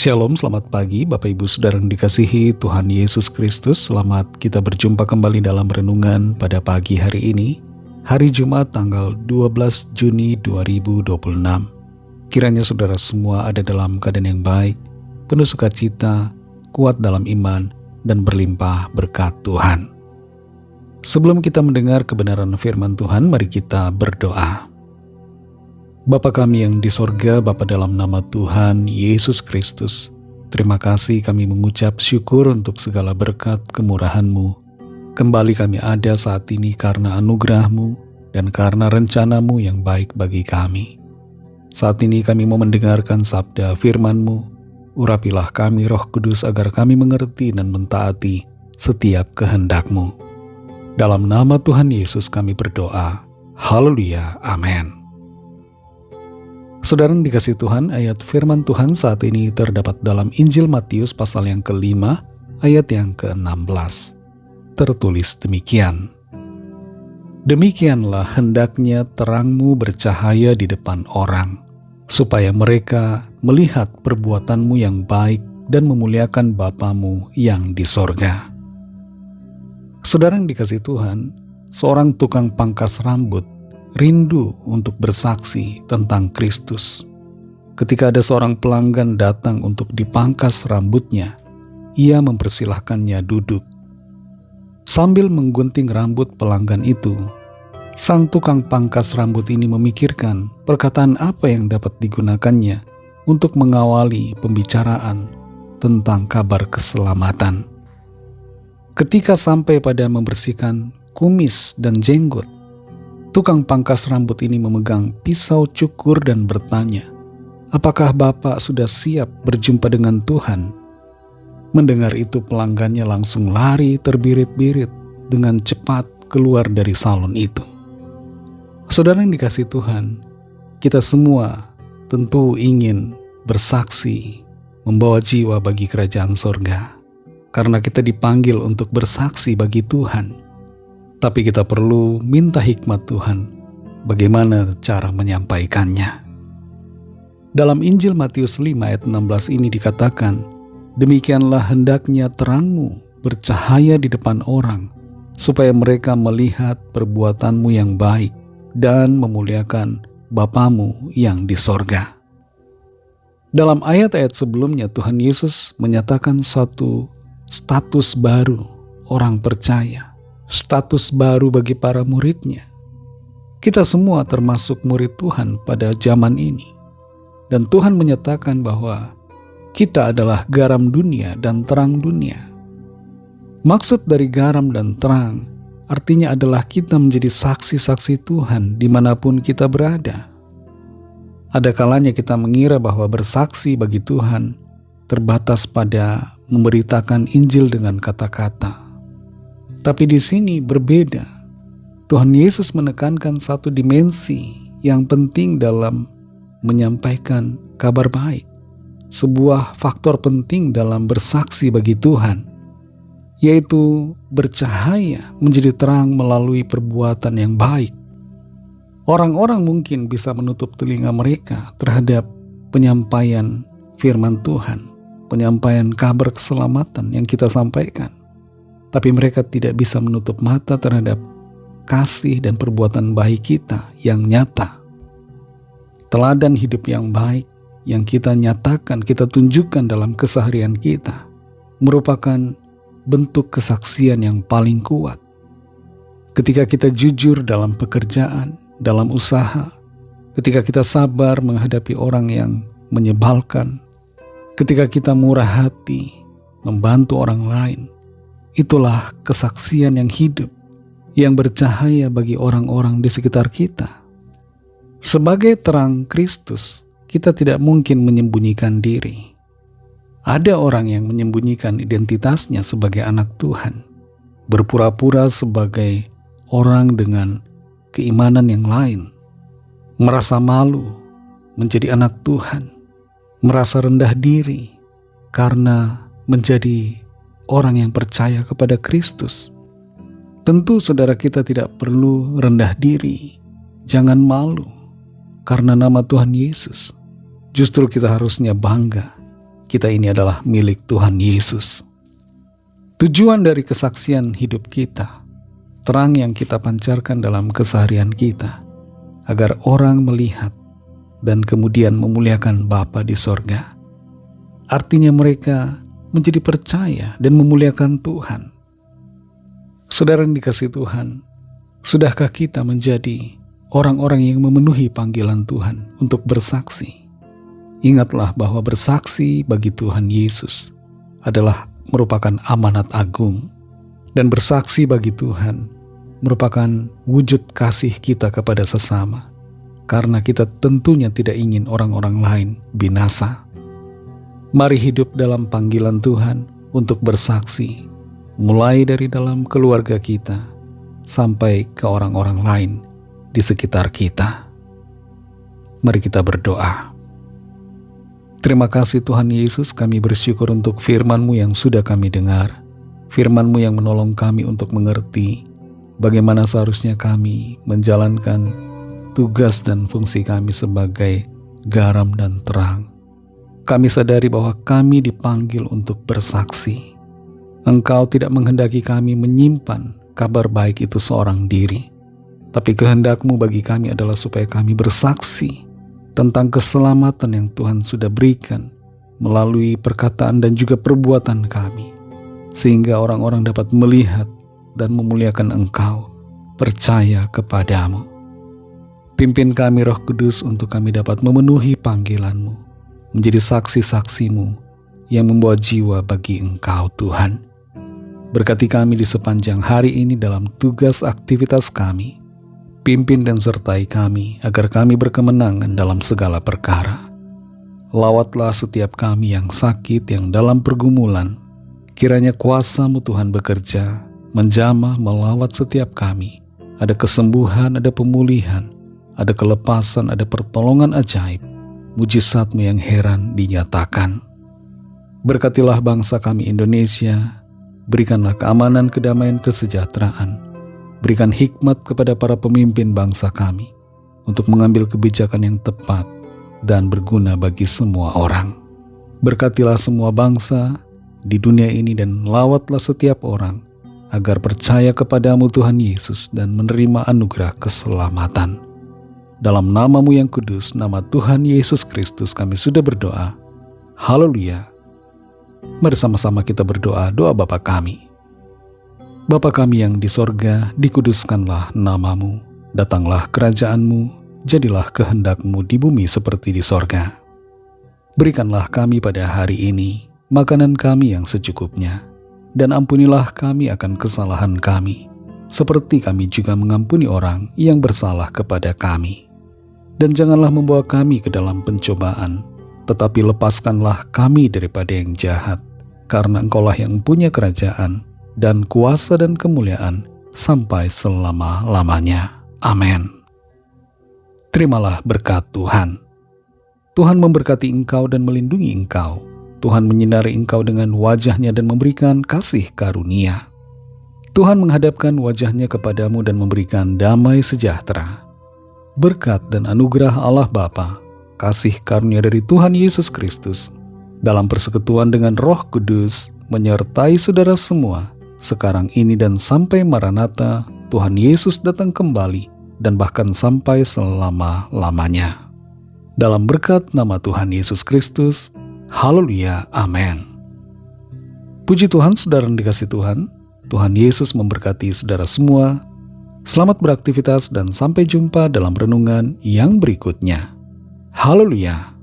Shalom, selamat pagi Bapak Ibu Saudara yang dikasihi Tuhan Yesus Kristus. Selamat kita berjumpa kembali dalam renungan pada pagi hari ini, hari Jumat tanggal 12 Juni 2026. Kiranya saudara semua ada dalam keadaan yang baik, penuh sukacita, kuat dalam iman, dan berlimpah berkat Tuhan. Sebelum kita mendengar kebenaran firman Tuhan, mari kita berdoa. Bapa kami yang di sorga, Bapa dalam nama Tuhan Yesus Kristus, terima kasih kami mengucap syukur untuk segala berkat kemurahan-Mu. Kembali kami ada saat ini karena anugerah-Mu dan karena rencana-Mu yang baik bagi kami. Saat ini kami mau mendengarkan sabda firman-Mu. Urapilah kami Roh Kudus agar kami mengerti dan mentaati setiap kehendak-Mu. Dalam nama Tuhan Yesus kami berdoa. Haleluya, amin. Saudara yang dikasihi Tuhan, ayat firman Tuhan saat ini terdapat dalam Injil Matius pasal yang ke-5, ayat yang ke-16. Tertulis demikian. Demikianlah hendaknya terangmu bercahaya di depan orang, supaya mereka melihat perbuatanmu yang baik dan memuliakan Bapamu yang di sorga. Saudara yang dikasihi Tuhan, seorang tukang pangkas rambut rindu untuk bersaksi tentang Kristus. Ketika ada seorang pelanggan datang untuk dipangkas rambutnya, ia mempersilahkannya duduk. Sambil menggunting rambut pelanggan itu, sang tukang pangkas rambut ini memikirkan perkataan apa yang dapat digunakannya untuk mengawali pembicaraan tentang kabar keselamatan. Ketika sampai pada membersihkan kumis dan jenggot, tukang pangkas rambut ini memegang pisau cukur dan bertanya, "Apakah Bapak sudah siap berjumpa dengan Tuhan?" Mendengar itu pelanggannya langsung lari terbirit-birit dengan cepat keluar dari salon itu. Saudara yang dikasihi Tuhan, kita semua tentu ingin bersaksi, membawa jiwa bagi kerajaan sorga. Karena kita dipanggil untuk bersaksi bagi Tuhan. Tapi kita perlu minta hikmat Tuhan bagaimana cara menyampaikannya. Dalam Injil Matius 5 ayat 16 ini dikatakan, demikianlah hendaknya terangmu bercahaya di depan orang, supaya mereka melihat perbuatanmu yang baik dan memuliakan Bapamu yang di sorga. Dalam ayat-ayat sebelumnya Tuhan Yesus menyatakan satu status baru orang percaya. Status baru bagi para muridnya. Kita semua termasuk murid Tuhan pada zaman ini. Dan Tuhan menyatakan bahwa kita adalah garam dunia dan terang dunia. Maksud dari garam dan terang artinya adalah kita menjadi saksi-saksi Tuhan dimanapun kita berada. Ada kalanya kita mengira bahwa bersaksi bagi Tuhan terbatas pada memberitakan Injil dengan kata-kata. Tapi di sini berbeda. Tuhan Yesus menekankan satu dimensi yang penting dalam menyampaikan kabar baik. Sebuah faktor penting dalam bersaksi bagi Tuhan, yaitu bercahaya menjadi terang melalui perbuatan yang baik. Orang-orang mungkin bisa menutup telinga mereka terhadap penyampaian firman Tuhan, penyampaian kabar keselamatan yang kita sampaikan. Tapi mereka tidak bisa menutup mata terhadap kasih dan perbuatan baik kita yang nyata. Teladan hidup yang baik yang kita nyatakan, kita tunjukkan dalam keseharian kita, merupakan bentuk kesaksian yang paling kuat. Ketika kita jujur dalam pekerjaan, dalam usaha, ketika kita sabar menghadapi orang yang menyebalkan, ketika kita murah hati, membantu orang lain, itulah kesaksian yang hidup, yang bercahaya bagi orang-orang di sekitar kita. Sebagai terang Kristus, kita tidak mungkin menyembunyikan diri. Ada orang yang menyembunyikan identitasnya sebagai anak Tuhan, berpura-pura sebagai orang dengan keimanan yang lain, merasa malu menjadi anak Tuhan, merasa rendah diri karena menjadi orang yang percaya kepada Kristus. Tentu saudara kita tidak perlu rendah diri, jangan malu karena nama Tuhan Yesus. Justru kita harusnya bangga kita ini adalah milik Tuhan Yesus. Tujuan dari kesaksian hidup kita, terang yang kita pancarkan dalam keseharian kita, agar orang melihat dan kemudian memuliakan Bapa di sorga. Artinya mereka menjadi percaya dan memuliakan Tuhan. Saudara yang dikasihi Tuhan, sudahkah kita menjadi orang-orang yang memenuhi panggilan Tuhan untuk bersaksi? Ingatlah bahwa bersaksi bagi Tuhan Yesus adalah merupakan amanat agung, dan bersaksi bagi Tuhan merupakan wujud kasih kita kepada sesama, karena kita tentunya tidak ingin orang-orang lain binasa. Mari hidup dalam panggilan Tuhan untuk bersaksi, mulai dari dalam keluarga kita sampai ke orang-orang lain di sekitar kita. Mari kita berdoa. Terima kasih Tuhan Yesus, kami bersyukur untuk firman-Mu yang sudah kami dengar, firman-Mu yang menolong kami untuk mengerti bagaimana seharusnya kami menjalankan tugas dan fungsi kami sebagai garam dan terang. Kami sadari bahwa kami dipanggil untuk bersaksi. Engkau tidak menghendaki kami menyimpan kabar baik itu seorang diri, tapi kehendak-Mu bagi kami adalah supaya kami bersaksi tentang keselamatan yang Tuhan sudah berikan melalui perkataan dan juga perbuatan kami, sehingga orang-orang dapat melihat dan memuliakan Engkau, percaya kepadamu. Pimpin kami Roh Kudus untuk kami dapat memenuhi panggilan-Mu, menjadi saksi-saksi-Mu yang membawa jiwa bagi Engkau Tuhan. Berkati kami di sepanjang hari ini dalam tugas aktivitas kami. Pimpin dan sertai kami agar kami berkemenangan dalam segala perkara. Lawatlah setiap kami yang sakit, yang dalam pergumulan. Kiranya kuasa-Mu Tuhan bekerja, menjamah melawat setiap kami. Ada kesembuhan, ada pemulihan, ada kelepasan, ada pertolongan ajaib. Mujizat-Mu yang heran dinyatakan. Berkatilah bangsa kami Indonesia, berikanlah keamanan, kedamaian, kesejahteraan. Berikan hikmat kepada para pemimpin bangsa kami untuk mengambil kebijakan yang tepat dan berguna bagi semua orang. Berkatilah semua bangsa di dunia ini dan lawatlah setiap orang agar percaya kepadamu Tuhan Yesus dan menerima anugerah keselamatan. Dalam nama-Mu yang kudus, nama Tuhan Yesus Kristus kami sudah berdoa. Haleluya. Mari sama-sama kita berdoa doa Bapa kami. Bapa kami yang di sorga, dikuduskanlah nama-Mu, datanglah kerajaan-Mu, jadilah kehendak-Mu di bumi seperti di sorga. Berikanlah kami pada hari ini makanan kami yang secukupnya, dan ampunilah kami akan kesalahan kami, seperti kami juga mengampuni orang yang bersalah kepada kami. Dan janganlah membawa kami ke dalam pencobaan, tetapi lepaskanlah kami daripada yang jahat, karena Engkau-lah yang punya kerajaan, dan kuasa dan kemuliaan sampai selama-lamanya. Amin. Terimalah berkat Tuhan. Tuhan memberkati engkau dan melindungi engkau. Tuhan menyinari engkau dengan wajah-Nya dan memberikan kasih karunia. Tuhan menghadapkan wajah-Nya kepadamu dan memberikan damai sejahtera. Berkat dan anugerah Allah Bapa, kasih karunia dari Tuhan Yesus Kristus, dalam persekutuan dengan Roh Kudus, menyertai saudara semua, sekarang ini dan sampai Maranatha, Tuhan Yesus datang kembali, dan bahkan sampai selama-lamanya. Dalam berkat nama Tuhan Yesus Kristus, haleluya, amin. Puji Tuhan, saudara yang dikasihi Tuhan, Tuhan Yesus memberkati saudara semua. Selamat beraktivitas dan sampai jumpa dalam renungan yang berikutnya. Haleluya.